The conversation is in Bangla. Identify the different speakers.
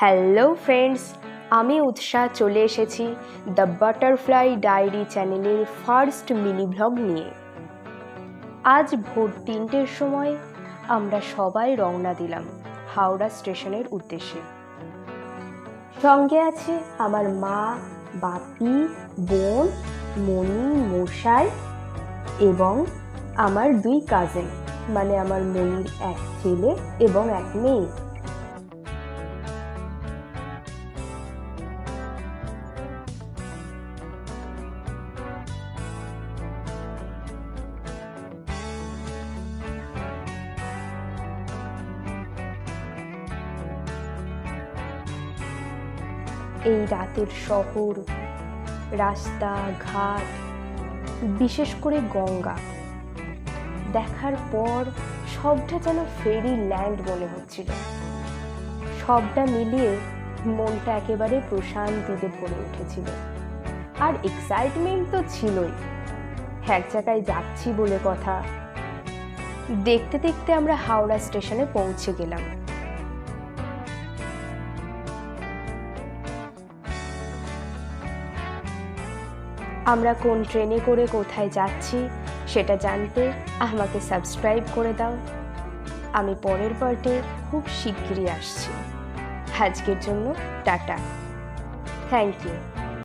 Speaker 1: হ্যালো ফ্রেন্ডস, আমি উৎসাহ চলে এসেছি দ্য বাটারফ্লাই ডায়েরি চ্যানেলের ফার্স্ট মিনি ব্লগ নিয়ে। আজ ভোর 3টের সময় আমরা সবাই রওনা দিলাম হাওড়া স্টেশনের উদ্দেশ্যে। সঙ্গে আছে আমার মা, বাপি, বোন, মণি, মশাই এবং আমার 2 কাজিন, মানে আমার মণির এক ছেলে এবং এক মেয়ে। এই রাতের শহর, রাস্তা ঘাট, বিশেষ করে গঙ্গা দেখার পর সবটা যেন ফেরি ল্যান্ড মনে হচ্ছিল। সবটা মিলিয়ে মনটা একেবারে প্রশান্তিতে ভরে উঠেছিল। আর এক্সাইটমেন্ট তো ছিলই, এক জায়গায় যাচ্ছি বলে কথা। দেখতে দেখতে আমরা হাওড়া স্টেশনে পৌঁছে গেলাম। আমরা কোন ট্রেনে করে কোথায় যাচ্ছি সেটা জানতে আমাকে সাবস্ক্রাইব করে দাও। আমি পরের পার্টে খুব শিগগিরই আসছি। আজকের জন্য টাটা, থ্যাংক ইউ।